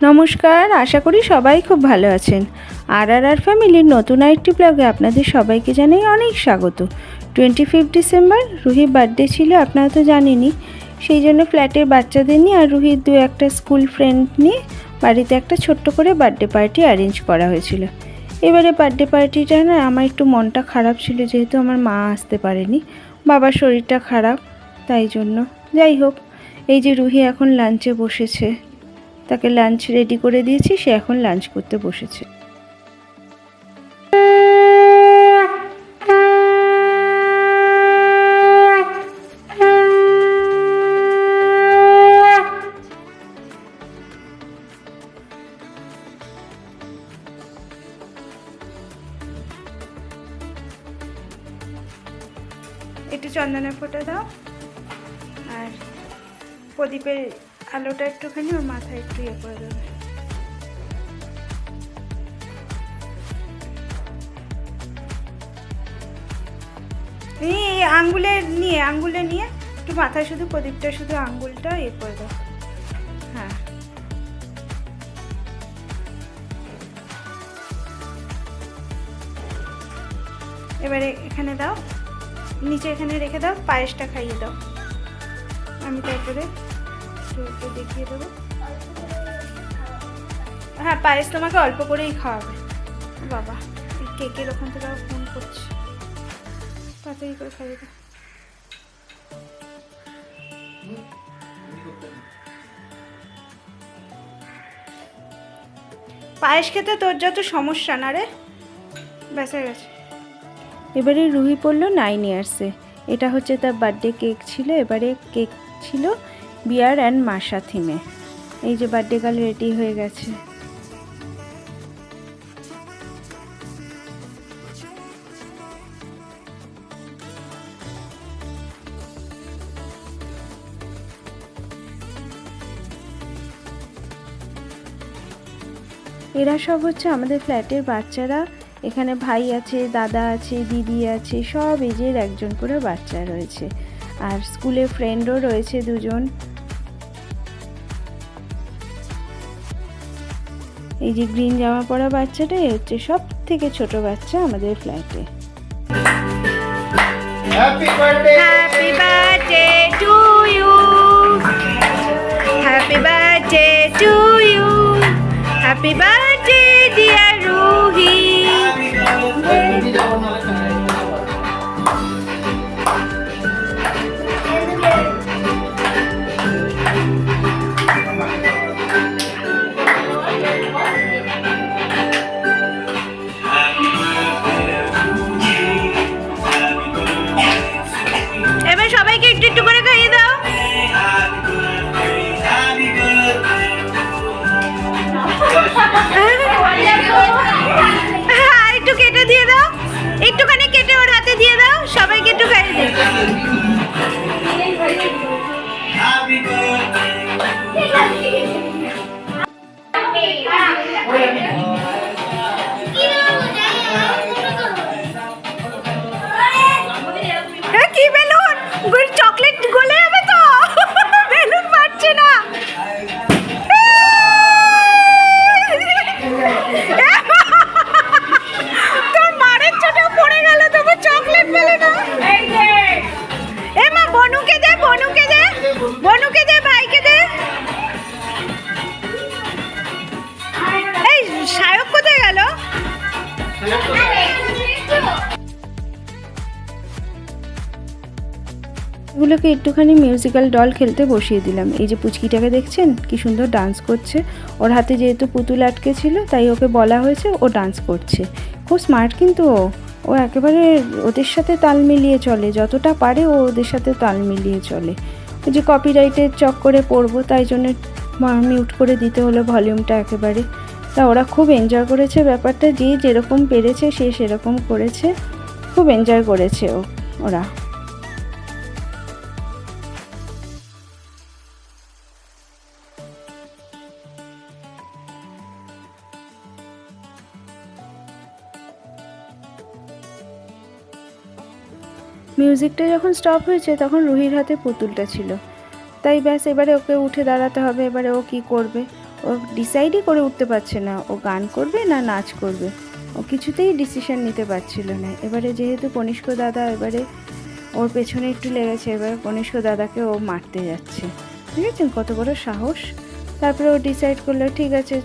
নমস্কার, আশা করি সবাই খুব ভালো আছেন। আর ফ্যামিলির নতুন আরেকটি ব্লগে আপনাদের সবাইকে জানাই অনেক স্বাগত। 25 ডিসেম্বর রুহির বার্থডে ছিল, আপনারা তো জানেনই। সেই জন্য ফ্ল্যাটের বাচ্চাদের নিয়ে আর রুহির দু একটা স্কুল ফ্রেন্ড নিয়ে বাড়িতে একটা ছোট্ট করে বার্থডে পার্টি অ্যারেঞ্জ করা হয়েছিল। এবারে বার্থডে পার্টিটা না আমার একটু মনটা খারাপ ছিল, যেহেতু আমার মা আসতে পারেনি, বাবার শরীরটা খারাপ, তাই জন্য। যাই হোক, এই যে রুহি এখন লাঞ্চে বসেছে, তাকে লাঞ্চ রেডি করে দিয়েছি, সে এখন লাঞ্চ করতে বসেছে। একটু চন্দনের ফোঁটা দাও, আর প্রদীপের আলোটা একটুখানি ওর মাথায় একটু ইয়ে করে দেবে। আঙ্গুলে নিয়ে একটু মাথায় শুধু প্রদীপটা, শুধু আঙ্গুলটা ইয়ে করে দাও। হ্যাঁ, এবারে এখানে দাও, নিচে এখানে রেখে দাও, পায়েসটা খাইয়ে দাও। আমি তারপরে একটু দেখিয়ে দেবো। হ্যাঁ, পায়েস তোমাকে অল্প করেই খাওয়াবে। বাবা, এই কেকের ওখান থেকে ফোন করছে, তাড়াতাড়ি করে খাইয়ে দাও। পায়েস খেতে তোর যত সমস্যা না রে, বেঁচে গেছে। এবারে রুহি পড়লো 9 ইয়ার্সে। এটা হচ্ছে তার বার্থডে কেক ছিল। এবারে কেক ছিল বিয়ার অ্যান্ড মাশা থিমে। এই যে বার্থডে গার্ল রেডি হয়ে গেছে। এরা সব হচ্ছে আমাদের ফ্ল্যাটের বাচ্চারা। এখানে ভাই আছে, দাদা আছে, দিদি আছে, সব এজের একজন করে বাচ্চা রয়েছে, আর স্কুলের ফ্রেন্ডও রয়েছে দুজন। এই যে গ্রিন জামা পরা বাচ্চাটাই হচ্ছে সব থেকে ছোট বাচ্চা আমাদের ফ্ল্যাটে। Happy birthday to you, happy birthday to you, happy birthday dear Ruhi. এবার সবাইকে একটু একটু করে খাইয়ে দাও। আর একটু কেটে দিয়ে দাও, একটুখানি কেটে ওর হাতে দিয়ে দাও, সবাইকে একটু খাইয়ে দিই। কি বেলুন, চকলেট গলে যাবে তো, বেলুন পাচ্ছে না। তোর মারের চোটে পড়ে গেল, তবু চকলেট পেলে না। এ মা, বনুকে দে, বনুকে দে, বনুকে দে, ভাইকে দে। এই সায়ক কোথায় গেল? এগুলোকে একটুখানি মিউজিক্যাল ডল খেলতে বসিয়ে দিলাম। এই যে পুচকিটাকে দেখছেন কি সুন্দর ডান্স করছে। ওর হাতে যেহেতু পুতুল আটকে ছিল, তাই ওকে বলা হয়েছে, ও ডান্স করছে। খুব স্মার্ট কিন্তু ও একেবারে ওদের সাথে তাল মিলিয়ে চলে, যতটা পারে ও ওদের সাথে তাল মিলিয়ে চলে। ওই যে কপিরাইটের চক্করে পড়বো, তাই জন্য মিউট করে দিতে হলো ভলিউমটা একেবারে। তা ওরা খুব এনজয় করেছে ব্যাপারটা, যে যেরকম পেরেছে সে সেরকম করেছে, খুব এনজয় করেছে ওরা। মিউজিকটা যখন স্টপ হয়েছে তখন রুহির হাতে পুতুলটা ছিল, তাই ব্যাস এবারে ওকে উঠে দাঁড়াতে হবে। এবারে ও কি করবে, ও ও ডিসাইডই করে উঠতে পারছে না ও গান করবে না নাচ করবে, ও কিছুতেই ডিসিশন নিতে পারছিল না। এবারে যেহেতু কনিষ্ক দাদা এবারে ওর পেছনে একটু লেগেছে, এবারে কনিষ্ক দাদাকে ও মারতে যাচ্ছে। বুঝেছেন কত বড় সাহস। তারপরে ও ডিসাইড করলো ঠিক আছে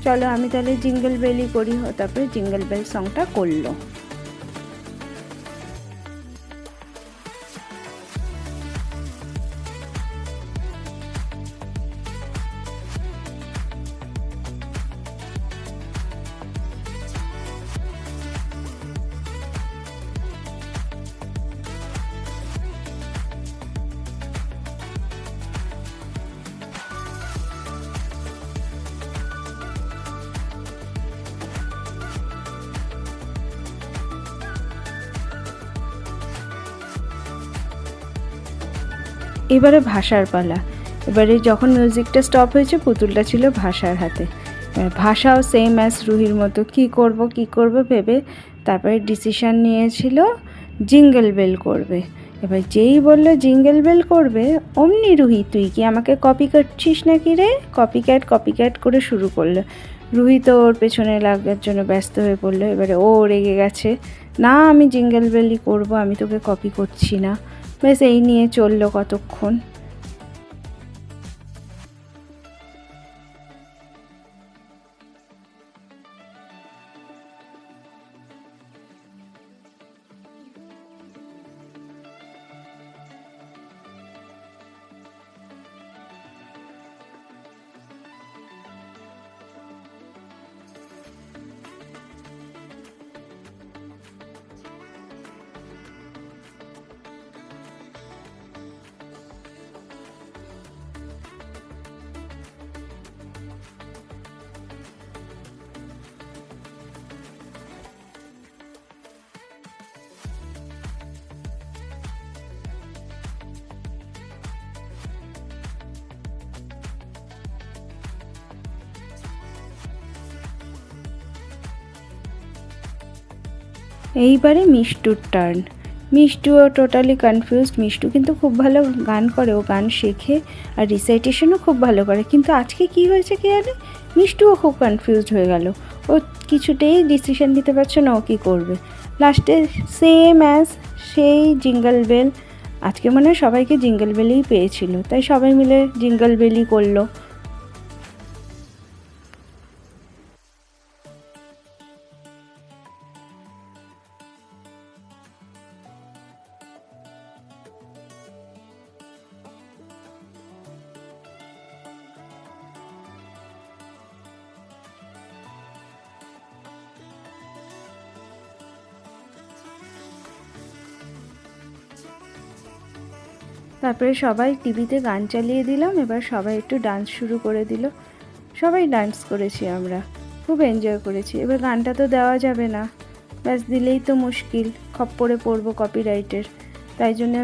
চলো আমি তাহলে জিঙ্গল বেলই করি। তারপরে জিঙ্গল বেল সংটা করলো। এবারে ভাষার পালা। এবারে যখন মিউজিকটা স্টপ হয়েছে পুতুলটা ছিল ভাষার হাতে। ভাষাও সেম অ্যাজ রুহির মতো কি করব ভেবে তারপরে ডিসিশান নিয়েছিল জিঙ্গল বেল করবে। এবার যেই বললো জিঙ্গল বেল করবে অমনি রুহি তুই কি আমাকে কপি করছিস নাকি রে, কপি ক্যাট করে শুরু করলো। রুহি তো ওর পেছনে লাগার জন্য ব্যস্ত হয়ে পড়লো। এবারে ও রেগে গেছে, না আমি জিঙ্গল বেলই করবো, আমি তোকে কপি করছি না। ব্যাস এই নিয়ে চললো কতক্ষণ। এইবারে মিষ্টুর টার্ন। মিষ্টুও টোটালি কনফিউজড। মিষ্টু কিন্তু খুব ভালো গান করে, ও গান শেখে আর রিসাইটেশনও খুব ভালো করে, কিন্তু আজকে কি হয়েছে কে জানে মিষ্টুও খুব কনফিউজড হয়ে গেল। ও কিছুতেই ডিসিশন নিতে পারছে না ও কী করবে। লাস্টে সেম অ্যাজ সেই জিঙ্গল বেল, আজকে মনে হয় সবাইকে জিঙ্গল বেলই পেয়েছিল, তাই সবাই মিলে জিঙ্গল বেলই করলো। তারপরে সবাই টিভিতে গান চালিয়ে দিলাম, এবার সবাই একটু ডান্স শুরু করে দিল। সবাই ডান্স করেছি, আমরা খুব এনজয় করেছি। এবার গানটা তো দেওয়া যাবে না, ব্যাস দিলেই তো মুশকিল, খপ্পরে পড়বো কপিরাইটের, তাই জন্য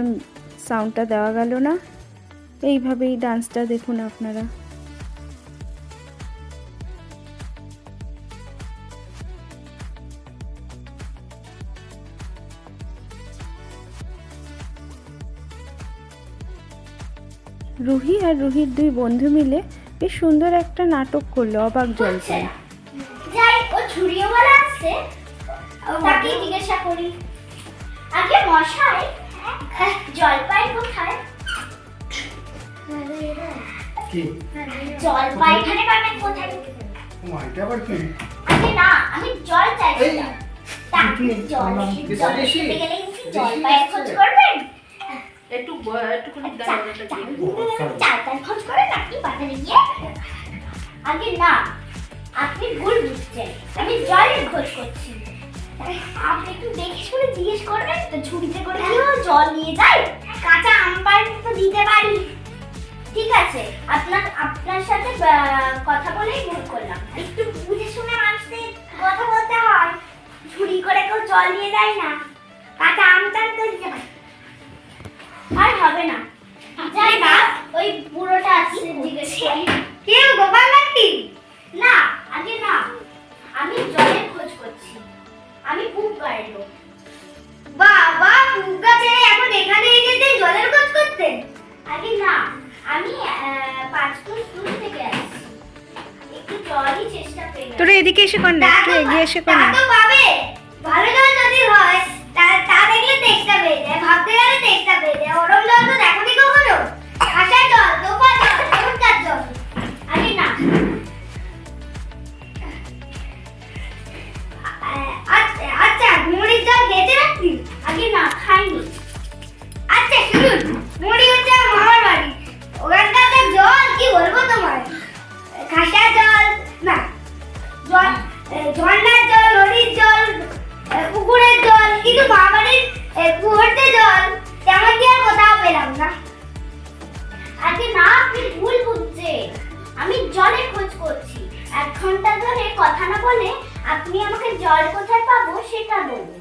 সাউন্ডটা দেওয়া গেল না। এইভাবেই ডান্সটা দেখুন আপনারা। রুহি আর রুহির দুই বন্ধু মিলে বেশ সুন্দর একটা নাটক করলো, অবাক জলপাই। যাই ও ঝুড়িওয়ালা আসছে, তাকে জিজ্ঞাসা করি আগে মশাই জলপাই কোথায়? কি জলপাই এখানে পাবেন কোথায়? এটা আবার কি? আগে না আমি জল চাইছিলাম, তাকে জল খেতে গেলে জলপাই খোঁজ করবেন। একটুখানি চালটা খোঁজ করে নাকি বাজারে গিয়ে? আগে না আপনি ভুল বুঝছেন, আমি জলের খোঁজ করছি। আপনি একটু দেখে শুনে জিজ্ঞেস করবেন তো, ঝুড়িতে করে কি জল নিয়ে যায়? কাঁচা আম তো দিতে পারি। ঠিক আছে, আপনার সাথে কথা বলেই ভুল করলাম। একটু বুঝে শুনে মানুষদের কথা বলতে হয়, ঝুড়ি করে কেউ জল নিয়ে যায় না। কাঁচা আম তো দিতে পারি। আর হবে না, যাই না ওই বুড়োটা আছে জিজ্ঞেস করি। কেউ গোপাল নাকি? না আগে না, আমি জলের খোঁজ করছি, আমি বুক গাড়লো। বাবা বুক গাছে এখন এখানে এসে জলের খোঁজ করতে? আগে না আমি 5 কোষ দূর থেকে আসছি। জলই চেষ্টা পেয়ে গেল। তোরা এদিকে এসে কর না, একটু এগিয়ে এসে কর তা না। তো পাবে, ভালো জল যদি হয় তা দেখলে তেষ্টা পেয়ে যায়, ভাবতে গেলে তেষ্টা পেয়ে যায়। ওরম জল তো দেখোনি কখনো? আসার জল, দোপার জল, এখনকার জল। আগে না। আচ্ছা মুড়ির জল খেতে রাখবি? আগে না, খাইনি। আচ্ছা শুনুন, মুড়ি হচ্ছে আমার মামার বাড়ি, ওখানকার যে জল কি বলবো তোমায়, খাসা জল না, জল ঝর্ণার জল, নদীর জল, পুকুরের জল, কিন্তু বাবারের কুয়োতে জল তেমন কি আর কোথাও পেলাম না। আগে না, আপনি ভুল বুঝছে, আমি জলের খোঁজ করছি। 1 ঘন্টা ধরে কথা না বলে আপনি আমাকে জল কোথায় পাবো সেটা বলুন।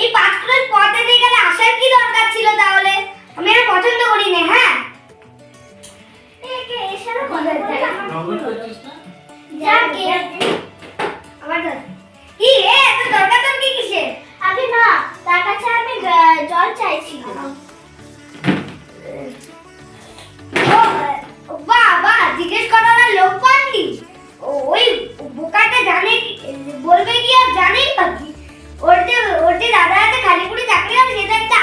এই পাত্রের পথে দিয়ে গেলে আসার কি দরকার ছিল তাহলে? আমি এটা পছন্দ করি না। হ্যাঁ একে এসারও কথা বলে আমার যাকে আমার কি এত দরকার তোর কি কিসের? আগে না, তার কাছে আমি জল চাইছিলাম। বাবা জিজ্ঞেস করার লোক পাননি? ওই বোকাটা জানে, বলবে কি আর জানেই বাকি। ওর যে দাদা হাতে খালিপুরি চাকরি আছে, সেটা একটা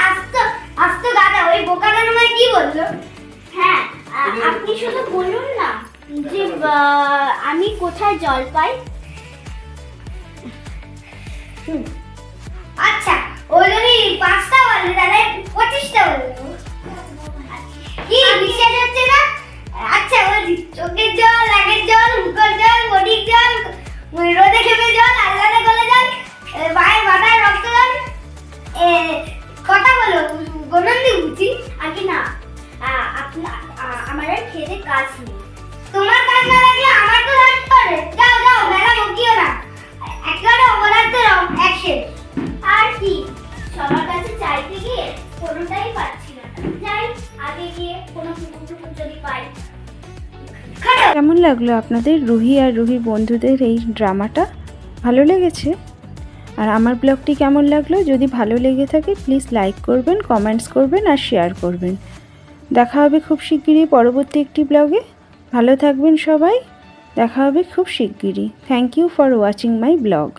আস্ত গাদা। ওই বোকাটা নয় কি বললো? হ্যাঁ আপনি শুধু বলুন না যে আমি কোথায় জল পাই। আচ্ছা ও যদি 5টা বলে তাহলে 25টা বলবো। কি বিশ্বাস হচ্ছে না? আচ্ছা বলছি, চোখের জল, নাকের জল, মুখের জল, বডির জল, রোদে খেপে জল, আলাদা গলে জল, পায়ের মাথায় রক্ত জল, কথা বলো গনন্দি বুঝি। আগে না, আমার আর খেতে কাজ নেই। তোমার কাজ না লাগলে আমার তো লাগতে পারে। যাও যাও, মেলা বকিও না, একেবারে অপদার্থ অ্যাকশন। আর কি সবার কাছে চাইতে গিয়ে কোনোটাই পাচ্ছি না। যাই আগে গিয়ে কোনো পুকুর যদি পাই। কেমন লাগলো আপনাদের রুহি আর রুহির বন্ধুদের এই ড্রামাটা? ভালো লেগেছে? আর আমার ব্লগটি কেমন লাগলো? যদি ভালো লেগে থাকে প্লিজ লাইক করবেন, কমেন্টস করবেন আর শেয়ার করবেন। দেখা হবে খুব শিগগিরই পরবর্তী একটি ব্লগে। ভালো থাকবেন সবাই, দেখা হবে খুব শিগগিরই। Thank you for watching my blog.